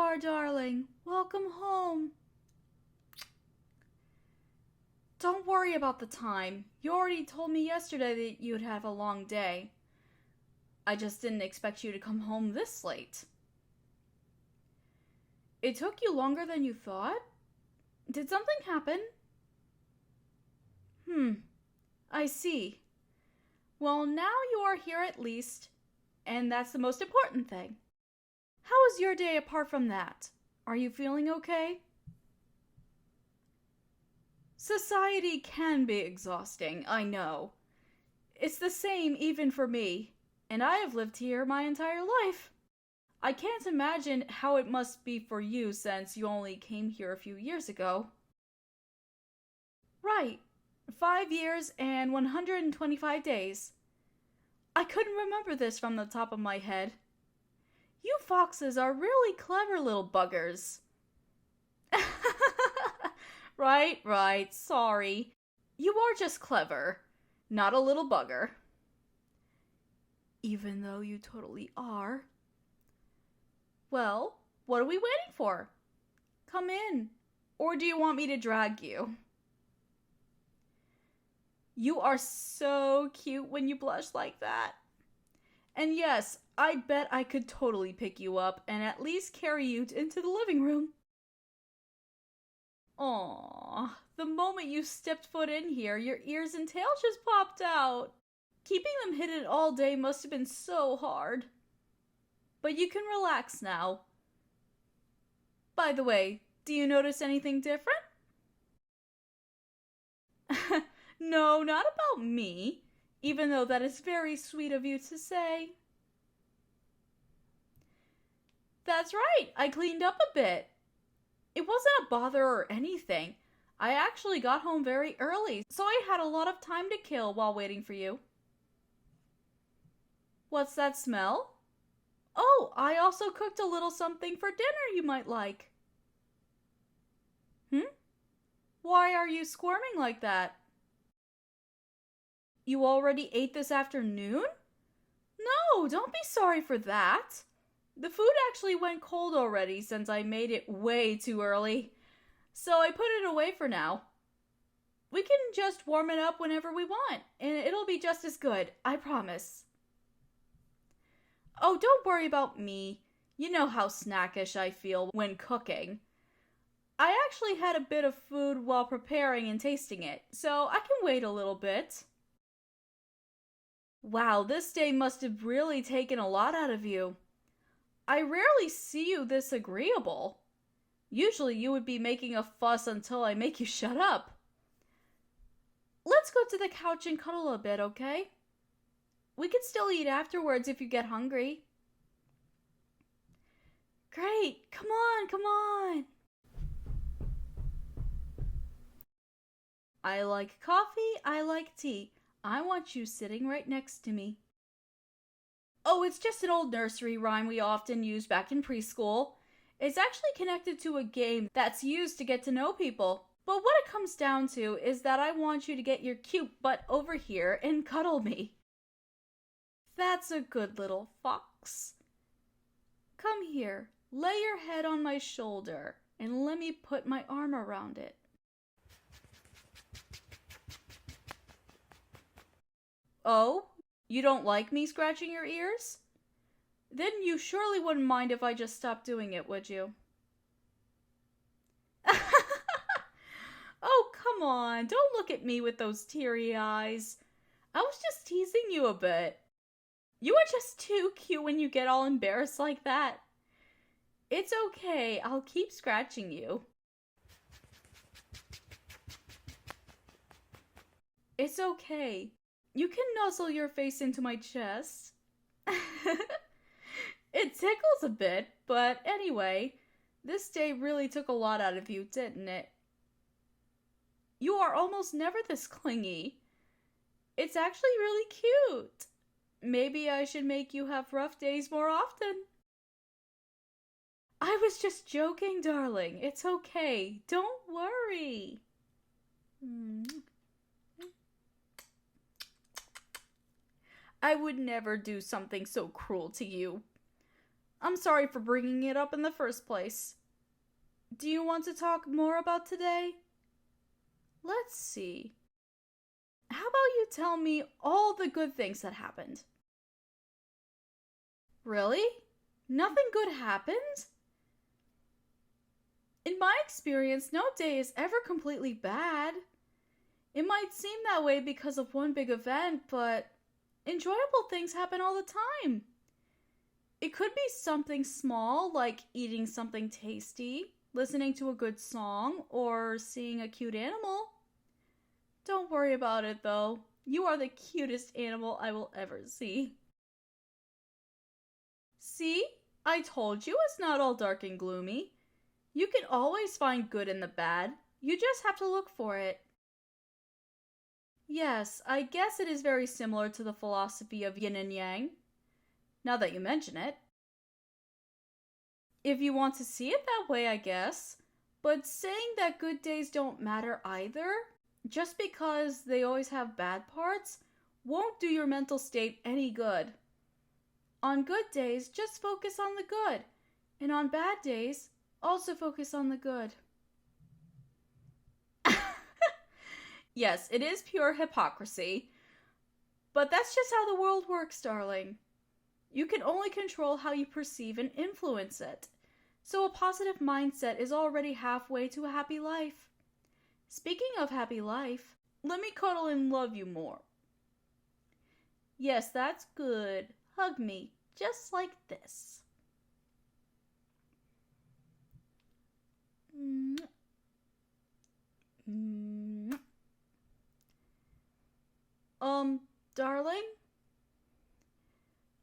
are, darling. Welcome home. Don't worry about the time. You already told me yesterday that you'd have a long day. I just didn't expect you to come home this late. It took you longer than you thought? Did something happen? I see. Well, now you are here at least, and that's the most important thing. How was your day apart from that? Are you feeling okay? Society can be exhausting, I know. It's the same even for me, and I have lived here my entire life. I can't imagine how it must be for you since you only came here a few years ago. Right, 5 years and 125 days. I couldn't remember this from the top of my head. You foxes are really clever little buggers. Right, sorry. You are just clever, not a little bugger. Even though you totally are. Well, what are we waiting for? Come in. Or do you want me to drag you? You are so cute when you blush like that. And yes, I bet I could totally pick you up and at least carry you into the living room. Aww, the moment you stepped foot in here, your ears and tail just popped out. Keeping them hidden all day must have been so hard. But you can relax now. By the way, do you notice anything different? No, not about me, even though that is very sweet of you to say. That's right, I cleaned up a bit. It wasn't a bother or anything. I actually got home very early, so I had a lot of time to kill while waiting for you. What's that smell? Oh, I also cooked a little something for dinner you might like. Why are you squirming like that? You already ate this afternoon? No, don't be sorry for that. The food actually went cold already since I made it way too early. So I put it away for now. We can just warm it up whenever we want, and it'll be just as good, I promise. Oh, don't worry about me. You know how snackish I feel when cooking. I actually had a bit of food while preparing and tasting it, so I can wait a little bit. Wow, this day must have really taken a lot out of you. I rarely see you this agreeable. Usually you would be making a fuss until I make you shut up. Let's go to the couch and cuddle a bit, okay? We can still eat afterwards if you get hungry. Great, come on. I like coffee, I like tea. I want you sitting right next to me. Oh, it's just an old nursery rhyme we often used back in preschool. It's actually connected to a game that's used to get to know people. But what it comes down to is that I want you to get your cute butt over here and cuddle me. That's a good little fox. Come here, lay your head on my shoulder, and let me put my arm around it. Oh, you don't like me scratching your ears? Then you surely wouldn't mind if I just stopped doing it, would you? Oh, come on, don't look at me with those teary eyes. I was just teasing you a bit. You are just too cute when you get all embarrassed like that. It's okay, I'll keep scratching you. It's okay. You can nuzzle your face into my chest. It tickles a bit, but anyway, this day really took a lot out of you, didn't it? You are almost never this clingy. It's actually really cute. Maybe I should make you have rough days more often. I was just joking, darling. It's okay. Don't worry. I would never do something so cruel to you. I'm sorry for bringing it up in the first place. Do you want to talk more about today? Let's see. How about you tell me all the good things that happened? Really? Nothing good happened? In my experience, no day is ever completely bad. It might seem that way because of one big event, but enjoyable things happen all the time. It could be something small, like eating something tasty, listening to a good song, or seeing a cute animal. Don't worry about it, though. You are the cutest animal I will ever see. See? I told you it's not all dark and gloomy. You can always find good in the bad. You just have to look for it. Yes, I guess it is very similar to the philosophy of yin and yang, now that you mention it. If you want to see it that way, I guess. But saying that good days don't matter either, just because they always have bad parts, won't do your mental state any good. On good days, just focus on the good. And on bad days, also focus on the good. Yes, it is pure hypocrisy. But that's just how the world works, darling. You can only control how you perceive and influence it. So a positive mindset is already halfway to a happy life. Speaking of happy life, let me cuddle and love you more. Yes, that's good. Hug me, just like this. Darling?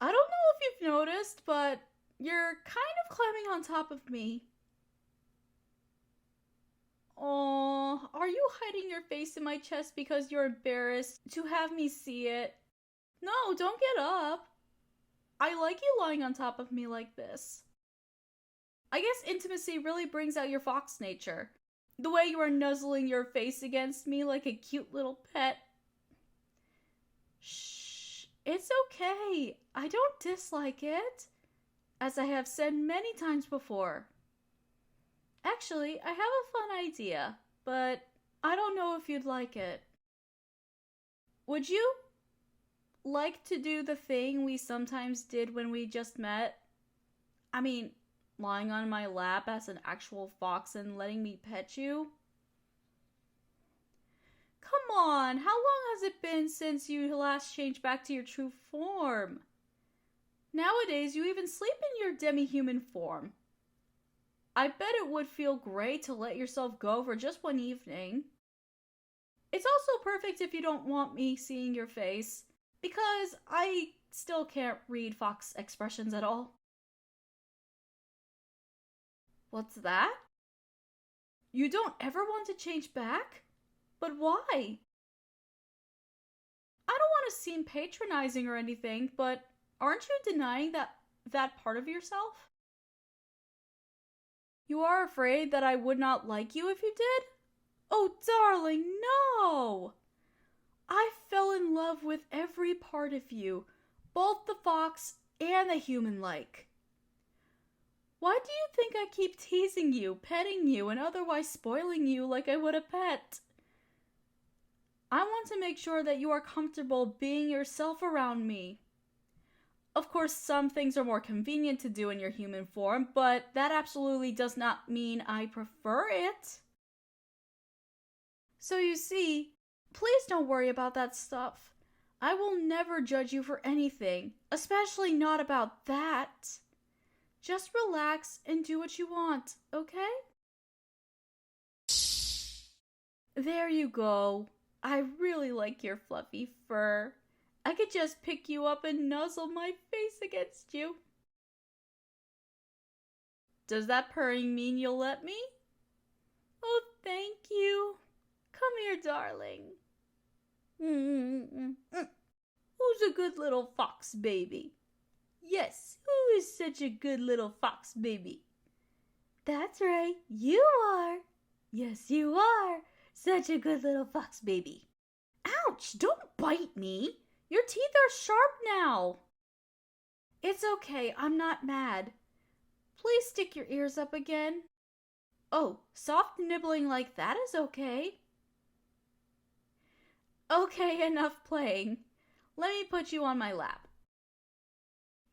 I don't know if you've noticed, but you're kind of climbing on top of me. Aw, are you hiding your face in my chest because you're embarrassed to have me see it? No, don't get up. I like you lying on top of me like this. I guess intimacy really brings out your fox nature. The way you are nuzzling your face against me like a cute little pet. Shh, it's okay. I don't dislike it, as I have said many times before. Actually, I have a fun idea, but I don't know if you'd like it. Would you like to do the thing we sometimes did when we just met? I mean, lying on my lap as an actual fox and letting me pet you? Come on, how long has it been since you last changed back to your true form? Nowadays, you even sleep in your demi-human form. I bet it would feel great to let yourself go for just one evening. It's also perfect if you don't want me seeing your face, because I still can't read fox expressions at all. What's that? You don't ever want to change back? But why? I don't want to seem patronizing or anything, but aren't you denying that part of yourself? You are afraid that I would not like you if you did? Oh, darling, no! I fell in love with every part of you, both the fox and the human-like. Why do you think I keep teasing you, petting you, and otherwise spoiling you like I would a pet? I want to make sure that you are comfortable being yourself around me. Of course, some things are more convenient to do in your human form, but that absolutely does not mean I prefer it. So you see, please don't worry about that stuff. I will never judge you for anything, especially not about that. Just relax and do what you want, okay? There you go. I really like your fluffy fur. I could just pick you up and nuzzle my face against you. Does that purring mean you'll let me? Oh, thank you. Come here, darling. Who's a good little fox baby? Yes, who is such a good little fox baby? That's right, you are. Yes, you are. Such a good little fox baby. Ouch, don't bite me. Your teeth are sharp now. It's okay, I'm not mad. Please stick your ears up again. Oh, soft nibbling like that is okay. Okay, enough playing. Let me put you on my lap.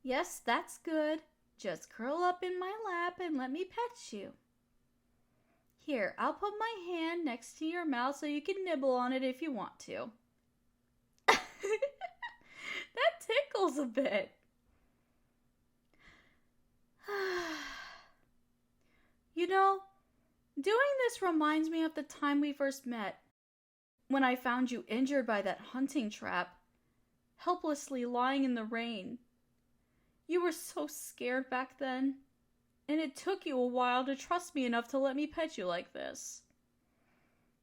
Yes, that's good. Just curl up in my lap and let me pet you. Here, I'll put my hand next to your mouth so you can nibble on it if you want to. That tickles a bit. You know, doing this reminds me of the time we first met, when I found you injured by that hunting trap, helplessly lying in the rain. You were so scared back then, and it took you a while to trust me enough to let me pet you like this.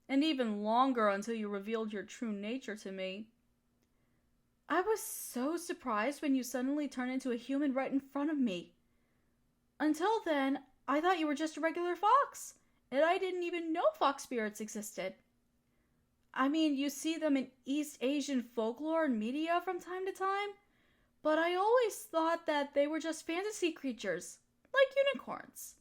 And even longer until you revealed your true nature to me. I was so surprised when you suddenly turned into a human right in front of me. Until then, I thought you were just a regular fox, and I didn't even know fox spirits existed. I mean, you see them in East Asian folklore and media from time to time, but I always thought that they were just fantasy creatures, like unicorns.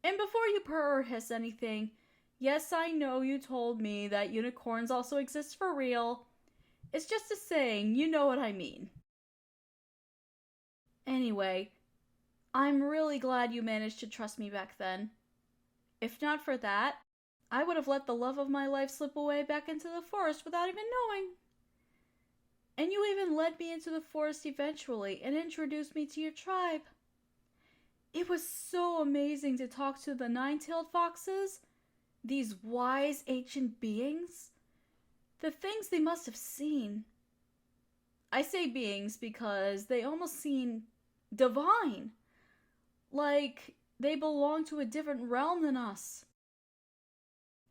And before you purr or hiss anything, yes, I know you told me that unicorns also exist for real. It's just a saying, you know what I mean. Anyway, I'm really glad you managed to trust me back then. If not for that, I would have let the love of my life slip away back into the forest without even knowing. And you even led me into the forest eventually and introduced me to your tribe. It was so amazing to talk to the nine-tailed foxes, these wise ancient beings. The things they must have seen. I say beings because they almost seem divine. Like they belong to a different realm than us.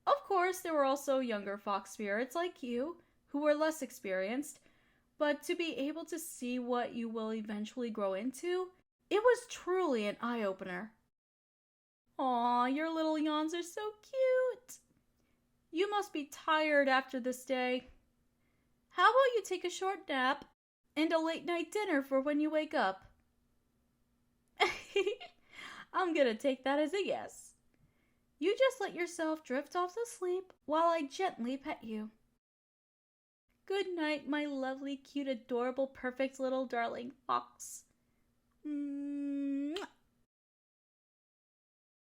Of course, there were also younger fox spirits like you, who were less experienced, but to be able to see what you will eventually grow into, it was truly an eye-opener. Aw, your little yawns are so cute. You must be tired after this day. How about you take a short nap and a late-night dinner for when you wake up? I'm gonna take that as a yes. You just let yourself drift off to sleep while I gently pet you. Good night, my lovely, cute, adorable, perfect little darling fox.